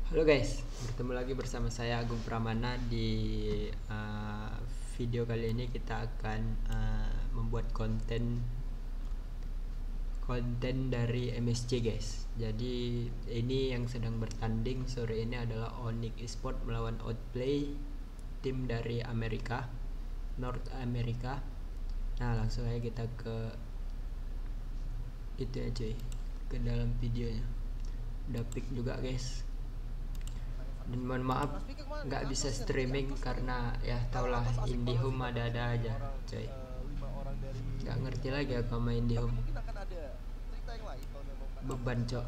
Halo guys, bertemu lagi bersama saya Agung Pramana di video kali ini kita akan membuat konten dari MSC guys. Jadi ini yang sedang bertanding sore ini adalah Onyx Esport melawan Outplay, tim dari Amerika, North America. Nah langsung aja kita ke itu ya cuy, ke dalam videonya. Udah pick juga guys. Dan mohon maaf nggak bisa streaming karena ya taulah IndiHome ada aja coy, nggak ngerti lagi aku sama IndiHome, beban cok,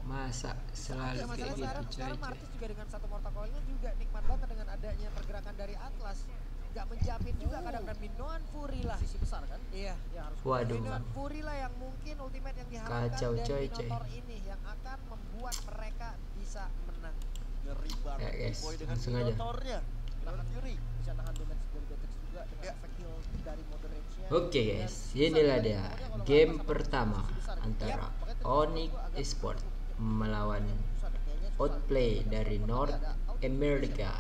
masa selalu kayak gitu coy. Sekarang Martis juga dengan satu mortal coilnya juga nikmat banget dengan adanya pergerakan dari Atlas. Gak menjamin juga kadang-kadang Minoan Fury lah. Sisi besar kan? Iya, ya harus. Waduh, Minoan Fury lah yang mungkin ultimate yang diharapkan kacau dari coy. Minotaur ini yang akan membuat mereka bisa menang. Ngeri banget guys, boy dengan langsung aja. Minotaurnya. Minoan Fury Bisa nahan damage dari Betex juga dengan efek heal dari mode range-nya. Oke guys, inilah dia game pertama antara Onyx Esport melawan Outplay dari North America.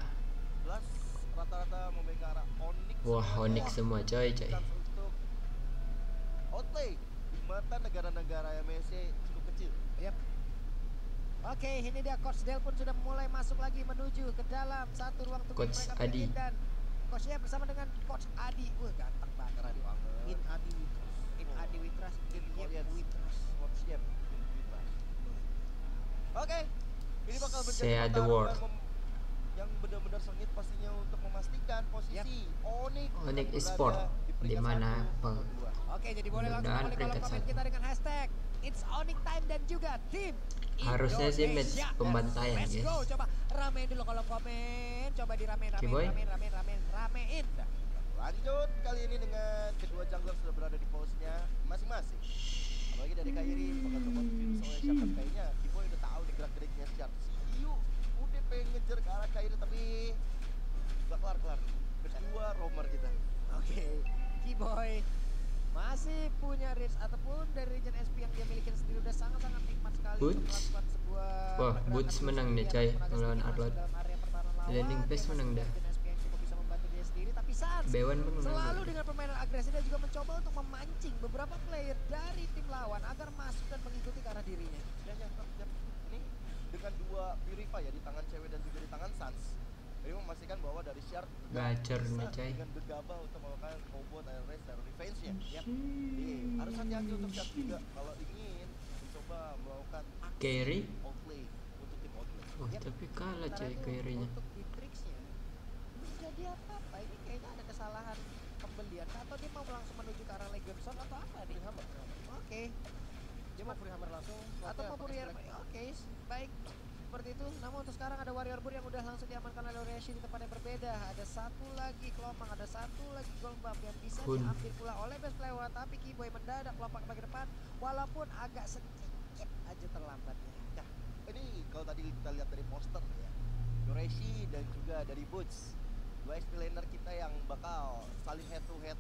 Rata-rata memiliki arah Onyx. Wah, Onyx semua coy. Untuk Outplay di mata negara-negara MSC cukup kecil. Yap. Oke, ini dia Coach Del pun sudah mulai masuk lagi menuju ke dalam satu ruang tunggu Coach mereka Adi. dan Coachnya bersama dengan Coach Adi. Wah, ganteng banget. Keren banget. In Adi Witras. In Adi Witras. In Yep Witras. Coach Yep. Oke. Ini bakal menjadi Say the pertarungan word. yang benar-benar sengit pastinya untuk memastikan posisi Onyx Esport di mana Oke, jadi boleh langsung mudah-mudahan klik kolom peringkat komen satu. kita dengan hashtag It's Onyx Time dan juga tim Harusnya sih match Indonesia. pembantaian, Let's guys. go, coba ramein dulu kolom komen, coba diramein. Kiboy. Lanjut kali ini dengan kedua jungler sudah berada di pose-nya masing-masing. Apalagi dari Kairi bakal coba virus oleh Sharp, dan kayaknya Kiboy udah tahu nih gerak-geriknya Sharp. Si Yu udah pengen ngejar ke arah Kairi tapi gak kelar-kelar. Kedua roamer kita. Oke, Kiboy masih punya reach ataupun dari region SP yang dia miliki sendiri udah sangat-sangat nikmat sekali untuk Boots. melakukan sebuah Wah, pergerakan Boots menang nih, sendiri coy, ataupun agak melawan sedikit Arlot. masuk dalam area pertahanan lawan. Landing Dia pace masih menang punya dah. region SP yang cukup bisa membantu dia sendiri, tapi saat Bewan pun menang selalu dah. dengan permainan agresif dia juga mencoba untuk memancing beberapa player dari tim lawan agar masuk dan mengikuti ke arah dirinya. Dan yang ini dengan dua Purify ya di tangan cewek dan juga di tangan Sans. Ini memastikan bahwa dari Shard Gacor nih, coy. dengan gegabah untuk melakukan combo dan race dan revenge-nya. Yap. Jadi harus hati-hati untuk Shard juga kalau ingin mencoba melakukan Carry. outplay untuk tim outplay. Oh, tapi kalah coy Carry-nya. Untuk di tricks-nya belum jadi apa-apa. Ini kayaknya ada kesalahan pembelian atau dia mau langsung menuju ke arah Legion Sword atau apa nih? Oke. Dia mau free hammer langsung Atau mau Warrior. Oke, baik. Seperti itu. Namun untuk sekarang ada Warrior Burn yang udah langsung diamankan oleh Reshi di tempat yang berbeda. Ada satu lagi Kelomang, ada satu lagi Gold Buff yang bisa diambil pula oleh Best Player, tapi Kiboy mendadak lompat ke bagian depan walaupun agak sedikit aja terlambatnya. Nah, ini kalau tadi kita lihat dari poster ya, Yoreshi dan juga dari Boots, dua XP laner kita yang bakal saling head to head.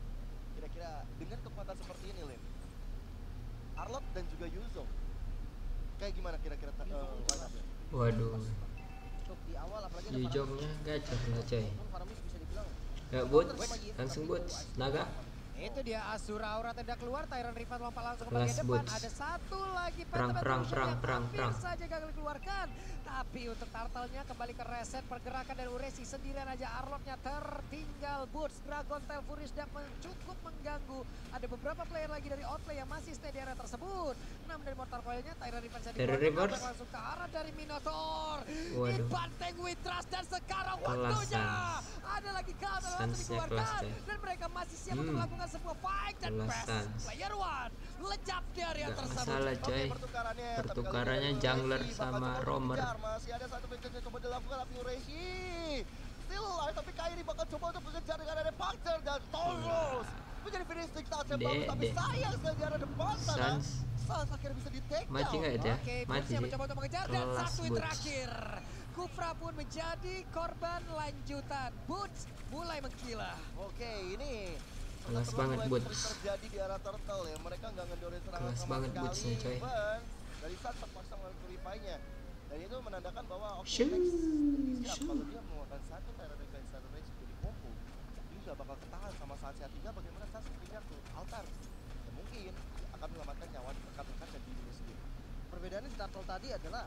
Kira-kira dengan kekuatan seperti ini, Lin, Arlot dan juga Yuzo, kayak gimana kira-kira line up-nya? Waduh, Untuk di awal apalagi ada Yujongnya gacor lah coy. Faramis bisa dibilang Ya Boots, langsung Boots, Naga. itu dia Asura Aura tidak keluar, Tyrant Riven lompat langsung ke Kelas bagian depan. Boots. Ada satu lagi Perang, Phantom perang, Evolution perang, yang perang, hampir perang. saja gagal dikeluarkan. Tapi untuk Turtle-nya kembali ke reset pergerakan dari Uresi sendirian aja. Arlotnya tertinggal. Boots, Dragon Tail Fury sudah cukup mengganggu. Ada beberapa player lagi dari Outplay yang masih stay di area tersebut. Namun dari Mortal Coil-nya Tyrant Riven saja Terror Reverse. langsung ke arah dari Minotaur. Waduh. Dibanteng Witras dan sekarang Kelas waktunya. Sans. Ada lagi counter langsung Sans-nya kelas, dikeluarkan. coy. Dan mereka masih siap untuk melakukan sebuah fight dan Kelas best Sans. player one lejap di area Gak tersebut. masalah coy. Pertukarannya jungler sama roamer. Masih ada satu match yang coba dilakukan tapi Yoreshi still alive, tapi Kairi bakal coba untuk mengejar dengan ada Puncture dan Taurus menjadi finishing touch yang bagus, tapi sayang sekali di area depan sana. Sans. Sans akhirnya bisa di-take Mati down. nggak itu ya? Oke, Mati Boots-nya sih. mencoba untuk mengejar dan Kelas satu yang Boots. terakhir. Kufra pun menjadi korban lanjutan. Boots mulai mengkilah. Oke, ini Kelas pertarungan banget mulai Boots. terjadi di arah Turtle ya. Mereka nggak ngedorin serangan Kelas sama banget sekali. Boots nih, coy. Ban dari saat terpasang oleh Purify-nya. Dan itu menandakan bahwa oke, Shoo, Nex lebih siap shoo. kalau dia mengeluarkan satu Tyrant Defense Shadow Rage jadi combo. Dia nggak bakal ketahan sama saat CA3 bagaimana saat pindah ke altar. Dan mungkin akan menyelamatkan nyawa rekan-rekan dan dirinya sendiri. Perbedaannya di Turtle tadi adalah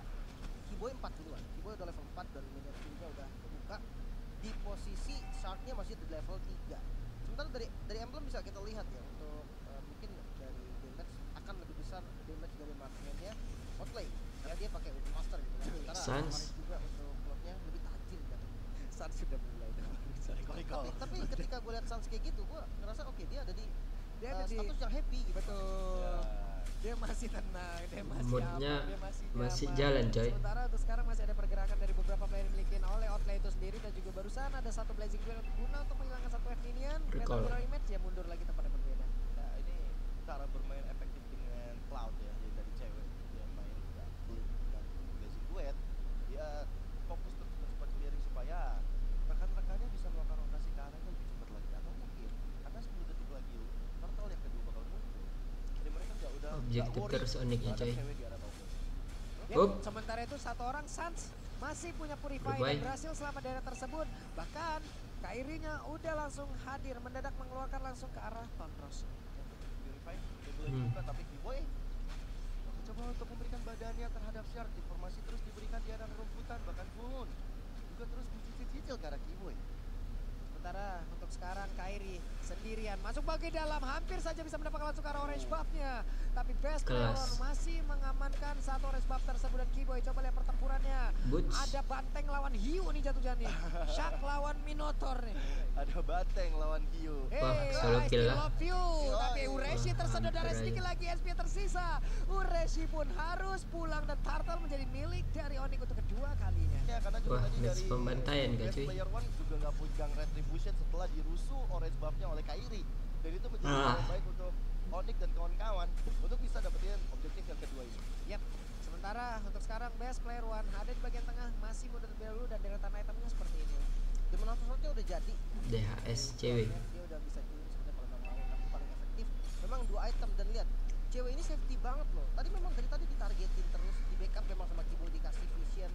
Kiboy 4 duluan. Kiboy udah level 4 dan minion nya udah kebuka. Di posisi Shark-nya masih di level 3. Sementara dari emblem bisa kita lihat ya untuk mungkin dari damage akan lebih besar damage dari marksman-nya Outplay. Karena dia pakai ulti master gitu kan. Sementara Sans. kemarin juga untuk klubnya lebih tajir kan. Sans sudah mulai tapi ketika gue lihat Sans kayak gitu, gue ngerasa oke dia ada di status yang happy gitu. Betul. Ya. Dia masih tenang, dia masih Moodnya aman, dia masih nyaman. jalan, coy. Sementara untuk sekarang masih ada pergerakan dari beberapa player yang dimiliki oleh Outplay itu sendiri dan juga barusan ada satu Blazing Duel guna untuk menghilangkan satu F minion. Recall. Metal Mirror Image ya mundur lagi tempat yang berbeda. Nah, ini cara bermain efektif dengan Cloud ya, jadi dari cewek dia main juga Blink dengan Blazing Duet. Dia fokus terus cepat clearing supaya rekan-rekannya bisa melakukan rotasi ke arahnya lebih cepat lagi. Atau mungkin karena 10 detik lagi Turtle yang kedua bakal muncul. Jadi mereka udah Objektif worry terus Onyx-nya, terhadap coy. cewek di arah bawah. Ya, Up. sementara itu satu orang Sans masih punya Purify Purify. dan berhasil selama daerah tersebut. Bahkan Kairinya udah langsung hadir mendadak mengeluarkan langsung ke arah Tonros. Purify dia boleh buka tapi Kiboy coba untuk memberikan badannya terhadap Shark. Informasi terus diberikan di arah rumputan, bahkan Fuhun juga terus dicicil-cicil ke arah Kiboy. Sementara untuk sekarang Kairi sendirian masuk bagian dalam, hampir saja bisa mendapatkan langsung ke arah orange buff-nya. Tapi Best Kelas. Player masih mengamankan satu orange buff tersebut dan Kiboy coba lihat pertempurannya. Boots. Ada Banteng lawan Hiu nih jatuhnya nih. Shark lawan Minotaur nih. Ada Banteng lawan Hiu. Wah, Hey, solo I kill still lah. love you. Tapi Ureshi Wah, tersedot darah hampir sedikit aja. lagi, SP tersisa. Ureshi pun harus pulang dan Turtle menjadi milik dari Onyx untuk kedua kalinya. Ya, karena juga Wah, tadi match dari pembantaian gak, Best cuy? Player One juga nggak pegang Retribution setelah dirusuh orange buff-nya oleh Kairi. Dan itu menjadi hal yang baik untuk Onyx dan kawan-kawan untuk bisa dapetin objektif yang kedua ini. Yap. Sementara untuk sekarang Best Player One ada di bagian tengah, masih mudah terlebih dahulu dan deretan itemnya seperti ini. Demon Hunter-nya udah jadi. DHS cewek. Dia udah bisa curi sebenarnya kalau nggak mau, tapi paling efektif memang 2 item. Dan lihat cewek ini safety banget loh. Tadi memang dari tadi ditargetin terus, di backup memang sama Kiboy dikasih vision.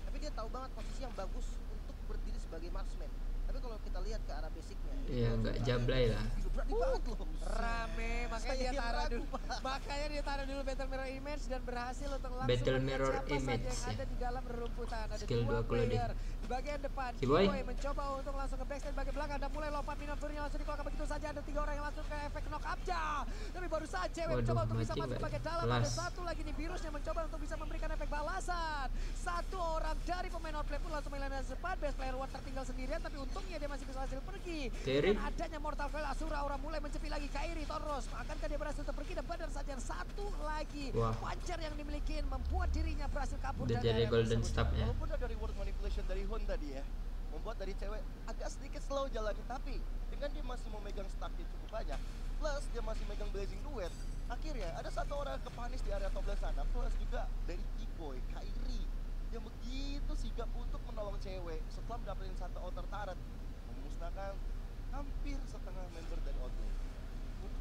Tapi dia tahu banget posisi yang bagus untuk berdiri sebagai marksman. Tapi kalau kita lihat ke arah basicnya, Iya, nggak jablay lah. Berani banget loh. rame, makanya Saya dia yang taruh ragu, dulu. Pak. Makanya dia taruh dulu Battle Mirror Image dan berhasil untuk langsung Battle melihat Mirror siapa saja Image, yang ya. ada di dalam rerumputan. Ada Skill 2 2 kulo player di bagian depan. Kiboy. Kiboy mencoba untuk langsung ke backstand bagian belakang dan mulai lompat miniaturnya langsung dikeluarkan begitu saja. Ada 3 orang yang langsung ke efek knock up aja. Tapi baru saja cewek Waduh, mencoba untuk bisa mati masuk ke nggak bagian ya? dalam. Ada Kelas. satu lagi nih virusnya mencoba untuk bisa memberikan efek balasan. Satu orang dari pemain outplay pun langsung menghilangkan cepat. Best Player One tertinggal sendirian, tapi untungnya dia masih bisa hasil pergi. Kairi. Dan adanya Mortal Coil Asura orang mulai mencepi lagi Kairi Tonros. Akankah dia berhasil untuk pergi dan benar saja satu lagi Wah. pancer yang dimiliki membuat dirinya berhasil kabur Udah dari jadi area golden tersebut. staff ya. Walaupun ada reward manipulation dari Hun tadi ya, membuat dari cewek agak sedikit slow jalannya, tapi dengan dia masih memegang stack yang cukup banyak, plus dia masih megang Blazing Duet, akhirnya ada satu orang kepanis di area top lane sana, plus juga dari Kiboy, Kairi yang begitu sigap untuk menolong cewek setelah mendapatkan satu outer turret, memusnahkan hampir setengah member dari Outlaw.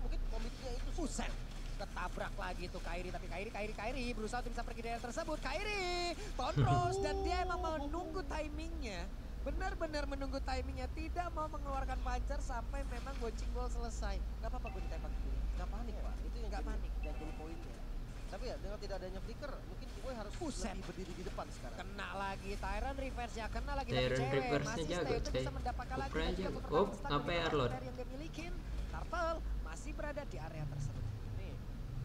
Mungkin komitnya itu Buset, ketabrak lagi tuh Kairi, tapi Kairi berusaha untuk bisa pergi dari area tersebut. Kairi Tonros dan dia emang menunggu timingnya, benar-benar menunggu timingnya, tidak mau mengeluarkan pancer sampai memang bouncing ball selesai. Gak apa-apa gue ditembak dulu, gak panik pak, itu yang gak panik dan jadi poinnya. Tapi ya dengan tidak adanya flicker, mungkin gue harus lebih berdiri di depan sekarang. Kena lagi Tyrant reverse ya, kena lagi dari Tyrant cewek. reverse-nya Masih jago, stay untuk coy. bisa mendapatkan lagi Kupra dan aja. juga beberapa Oh, stun apa dari ya, Arlord? player yang dia milikin. Turtle masih berada di area tersebut. Ini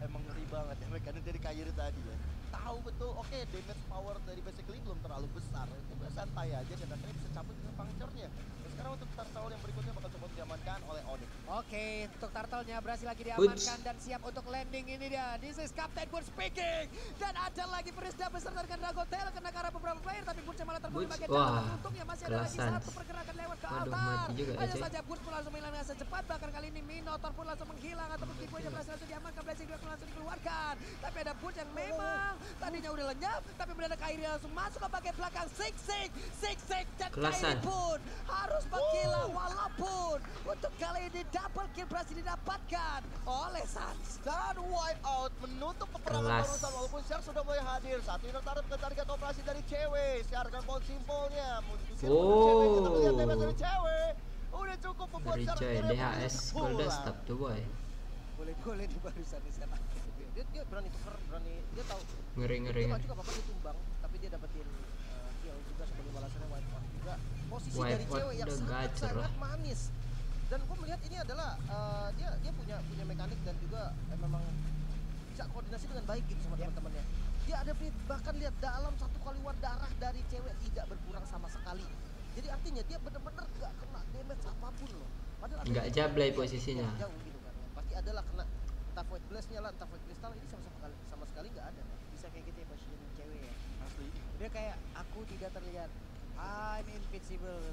emang ngeri banget ya mekanik dari Kairi tadi ya. Tahu betul, oke damage power dari basically belum terlalu besar. Itu santai aja dan akhirnya bisa cabut dengan puncture-nya. Dan sekarang untuk Turtle yang berikutnya bakal coba diamankan oleh Onyx. Oke, untuk Turtle-nya berhasil lagi diamankan dan siap untuk landing. Ini dia, this is Captain Boone speaking. Dan ada lagi Perisda beserta dengan Dragotail kena ke arah beberapa player, tapi Boone malah terbunuh Boots, bagian wah, dalam. Untungnya masih ada lagi kelasan. satu pergerakan lewat ke Waduh, altar. mati juga ya, Hanya coy. saja Boone pun langsung menghilang dengan secepat, bahkan kali ini Minotaur pun langsung menghilang ataupun Kiboy berhasil langsung diamankan, Blazing Duel pun langsung dikeluarkan. ditemukan. Tapi ada Butch yang memang tadinya udah lenyap, tapi mendadak Kairi langsung masuk ke bagian belakang. Sik dan Kelasan. Kairi pun harus menghilang walaupun untuk kali ini double kill berhasil didapatkan oleh Sans. Dan wipe out menutup peperangan Kelas. barusan walaupun Syar sudah mulai hadir. Satu unit target ke target operasi dari cewek. Syar dengan pound simpelnya menuju cewek, kita melihat damage dari cewek. Udah cukup membuat Dari Syar coy akhirnya DHS menuju Golden pulang. Stop tuh boy. Boleh di barusan nih sekarang. Dia berani tuker, dia tahu Ngeri. dia maju gak apa-apa dia tumbang, tapi dia dapetin kill juga sebagai balasannya wipe out juga. Posisi Wipe dari out cewek yang udah gacor sangat lah. manis. Dan gue melihat ini adalah dia punya mekanik dan juga memang bisa koordinasi dengan baik gitu sama teman-temannya. Dia ada bahkan lihat dalam satu kali war darah dari cewek tidak berkurang sama sekali. Jadi artinya dia benar-benar gak kena damage apapun loh. Padahal Nggak ada jablay yang posisinya. jauh gitu kan. Pasti adalah kena entah void blast-nya lah, entah void crystal, ini sama sekali nggak ada. Bisa kayak gitu ya positioning cewek ya. Asli. Dia kayak aku tidak terlihat. I'm invincible.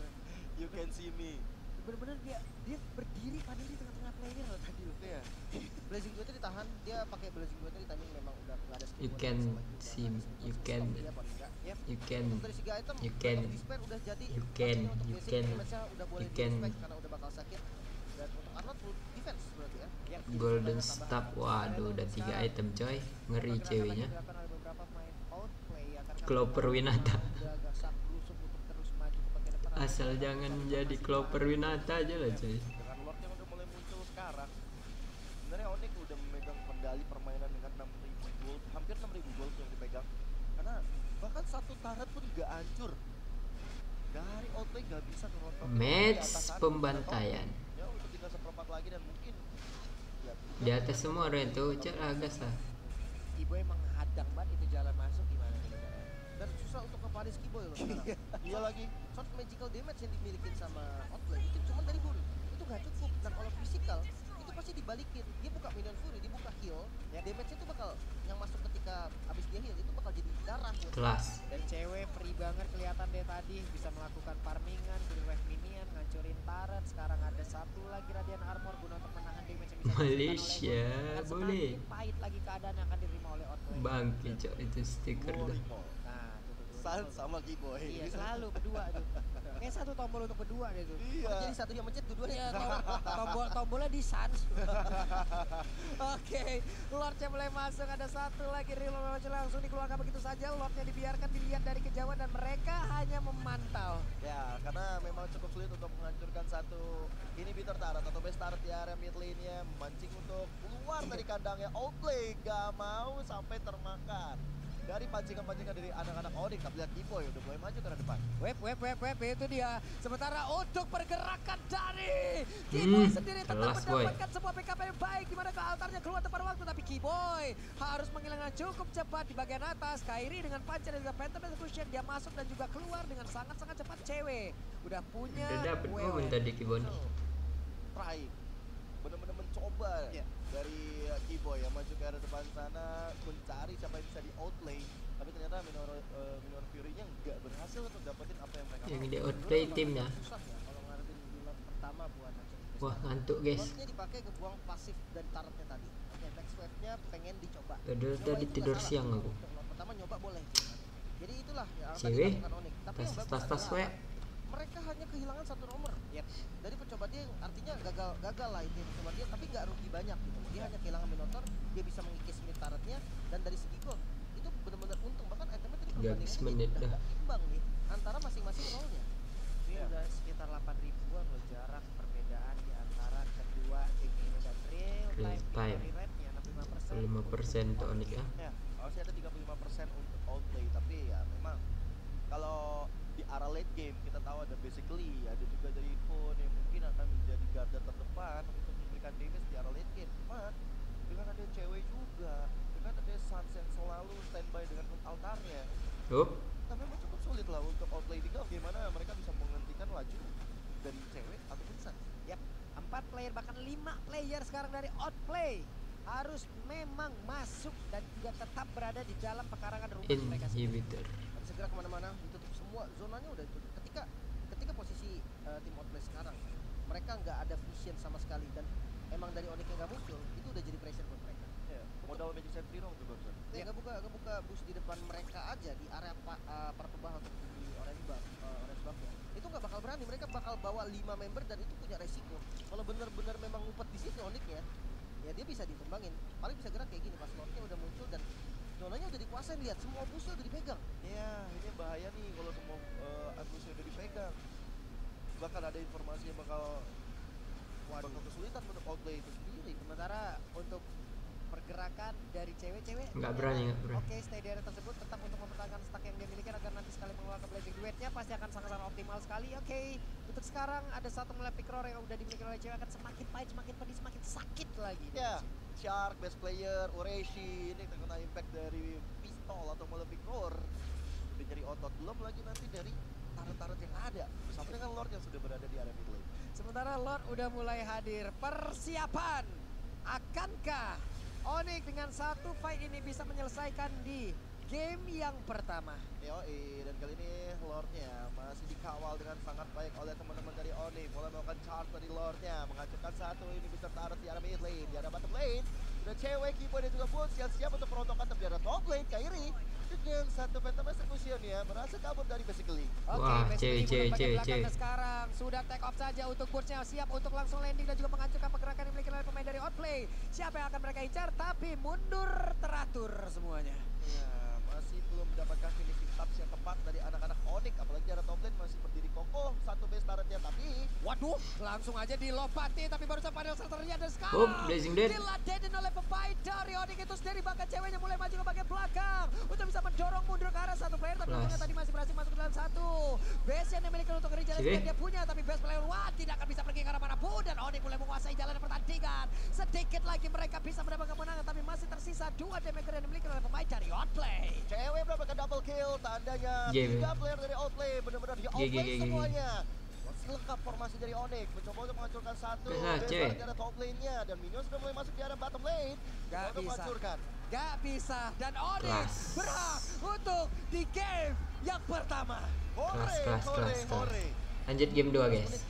You can see me. Bener-bener dia berdiri padahal di tengah-tengah player loh tadi loh. Iya. Blazing Duetnya ditahan, dia pakai Blazing Duetnya di timing memang udah nggak ada skill. You buat can bisa lagi, see, udah nggak ada you skill can, stop dia, paling nggak, ya. you can, Untuk dari segi item, you can, untuk Despair udah jadi, you can, pastinya untuk you basic can, damage-nya udah boleh you can. di-respect karena udah bakal sakit. Dan untuk Arnold full defense berarti ya. Yang Golden Stop. Waduh udah 3 item coy. Ngeri ceweknya. Clover Winata. Asal jangan jadi Clover Winata aja lah coy. Dengan Lord yang udah mulai muncul sekarang, sebenarnya Onyx udah memegang kendali permainan dengan 6.000 gold, hampir 6.000 gold yang dipegang. Karena bahkan satu turret pun gak hancur. Dari outplay gak bisa ngerotok Match pembantaian. Ya untuk tinggal seperempat lagi dan mungkin ya, Di atas semua orang itu cek agas lah. Ibu emang hadang banget itu jalan masuk gimana gitu caranya. dan susah untuk ke Paris Kiboy loh sekarang. Iya lagi. Short magical damage yang dimiliki sama outplay itu cuma dari Bun. Itu gak cukup. Dan kalau physical itu pasti dibalikin. Dia buka minion fury, dia buka heal. Ya. Damage itu bakal yang masuk ketika habis dia heal itu bakal jadi darah buat Kelas. Dan cewek free banget kelihatan deh tadi bisa melakukan farmingan, kill wave minion, ngancurin turret. Sekarang ada satu lagi radiant armor guna untuk menahan damage yang bisa Malaysia boleh. pahit lagi keadaan yang akan diterima oleh outplay. Bangke cok itu stiker dah. Nah, tuh. San sama Kiboy. Iya, selalu berdua tuh. Kayak satu tombol untuk berdua deh tuh. Iya. Jadi satu yang mencet dua-duanya. Iya, tombolnya di Sans. Oke, Lordnya mulai masuk, ada satu lagi reload langsung dikeluarkan begitu saja. Lordnya dibiarkan dilihat dari kejauhan dan mereka hanya memantau. Ya, karena memang cukup sulit untuk menghancurkan satu inhibitor turret atau base turret di area mid lane-nya, memancing untuk keluar dari kandangnya. Outplay gak mau sampai termakan dari pancingan-pancingan dari anak-anak Onyx. Tapi lihat Kiboy udah mulai maju ke depan. Web itu dia. Sementara untuk pergerakan dari Kiboy sendiri tetap kelas, boy. mendapatkan sebuah backup yang baik di mana ke altarnya keluar tepat waktu, tapi Kiboy harus menghilangkan cukup cepat di bagian atas. Kairi dengan panca dan juga Phantom Execution dia masuk dan juga keluar dengan sangat-sangat cepat. Cewek udah punya Udah dapet WW. momen tadi Kibon. Try benar-benar mencoba dari Kiboy yang maju ke area depan sana mencari siapa yang bisa di outplay, tapi ternyata Minor Fury-nya nggak berhasil untuk dapetin apa yang mereka Yang mau. di outplay timnya. Susah ya kalau ngarepin bulan pertama buat Nacho. Wah ngantuk guys. Lordnya dipakai ngebuang pasif dari turretnya tadi. Oke, next wave-nya pengen dicoba. Padahal Nyoba tadi itu tidur nggak siang salah. aku. Untuk Lord pertama nyoba boleh. Jadi itulah yang akan Cewek, dilakukan Onyx. Tapi yang bagus tas adalah we. mereka hanya kehilangan satu nomor. Dari percobaan dia artinya gagal lah itu percobaan dia, tapi nggak rugi banyak gitu. Dia hanya kehilangan Minotaur, dia bisa mengikis mid turretnya, dan dari segi gold itu benar-benar untung. Bahkan itemnya tadi Gadis perbandingannya menit udah dah. nggak imbang nih antara masing-masing role-nya. Ini udah sekitar 8 ribuan loh jarak perbedaan di antara kedua tim ini dan real Real time time. victory rate-nya 65%. 5% untuk Onyx ya. Ya, harusnya ada 35% untuk outplay, tapi ya memang kalau di arah late game kita tahu ada basically ada juga dari Fon yang mungkin akan menjadi garda terdepan untuk memberikan damage di arah late game. Cuman dengan ada cewek juga, dengan ada Sans yang selalu standby dengan altarnya, Up. tapi memang cukup sulit lah untuk outplay di gimana mereka bisa menghentikan laju dari cewek ataupun Sans. Yap, 4 player bahkan 5 player sekarang dari outplay harus memang masuk dan juga tetap berada di dalam pekarangan rumah mereka sendiri. Inhibitor. Harus segera kemana-mana, ditutup semua zonanya udah ditutup. Ketika posisi tim outplay sekarang, mereka nggak ada vision sama sekali dan emang dari Onyx yang nggak muncul itu udah jadi pressure buat mereka. Modal magic sentry wrong tuh barusan. Dia ngebuka bus di depan mereka aja di area para pebah atau di orange buff ya. Itu nggak bakal berani, mereka bakal bawa 5 member dan itu punya resiko. Kalau benar-benar memang ngumpet di situ Onyx ya dia bisa ditumbangin. Paling bisa gerak kayak gini pas lordnya udah muncul dan zonanya udah dikuasain, lihat semua busnya udah dipegang. Iya, ini bahaya nih kalau semua busnya udah dipegang. Bahkan ada informasi yang bakal kesulitan untuk outplay itu sendiri. Sementara untuk pergerakan dari cewek-cewek nggak berani. Oke, stay di area tersebut tetap untuk mempertahankan stack yang dia miliki agar nanti sekali mengeluarkan blazing duetnya pasti akan sangat-sangat optimal sekali. Oke, untuk sekarang ada satu mulai pick roar yang udah dimiliki oleh cewek akan semakin pahit, semakin pedih, semakin sakit lagi. Ya, Shark, best player, Ureshi ini terkena impact dari pistol atau mulai pick roar. Udah nyari otot, belum lagi nanti dari turret-turret yang ada bersama dengan Lord yang sudah berada di area mid lane. Sementara Lord udah mulai hadir. Persiapan, akankah Onyx dengan satu fight ini bisa menyelesaikan di game yang pertama? Yoi, dan kali ini Lordnya masih dikawal dengan sangat baik oleh teman-teman dari Onyx. Mulai melakukan charge dari Lordnya, menghancurkan satu ini bisa taruh di area mid lane, di area bottom lane. Udah cewek, Kibo dan juga Bones siap-siap untuk merontokkan tapi di area top lane. Kairi dengan satu Phantom Execution ya, berhasil kabur dari basically. Oke, cewek. sekarang sudah take off saja untuk Bones-nya, siap untuk langsung landing dan juga menghancurkan pergerakan yang dimiliki oleh pemain dari Outplay. Siapa yang akan mereka incar? Tapi mundur teratur semuanya. Ya, masih belum mendapatkan finishing touch yang tepat dari anak-anak Onyx, apalagi di area top lane masih berdiri kokoh satu base turretnya, tapi waduh, langsung aja dilopati tapi barusan panel starternya dan sekarang blazing dead diladenin oleh pemain dari Onyx itu sendiri, bahkan ceweknya mulai maju ke bagian belakang untuk bisa mendorong mundur ke arah satu player, tapi untungnya tadi masih berhasil masuk ke dalam satu base yang dimiliki untuk regenerasi yang dia punya, tapi base player tidak akan bisa pergi ke arah manapun dan Onyx mulai menguasai jalan pertandingan. Sedikit lagi mereka bisa mendapatkan kemenangan, tapi masih tersisa 2 damager yang dimiliki oleh pemain dari Outplay. cewek mendapatkan double kill, tandanya 3 player dari Outplay benar-benar di outplay semuanya. Masih lengkap formasi dari Onyx, mencoba untuk menghancurkan satu base di area top lane-nya dan minion sudah mulai masuk di area bottom lane. Gak bisa Dan Onyx berhak untuk di game yang pertama. Kelas. Lanjut game 2 guys.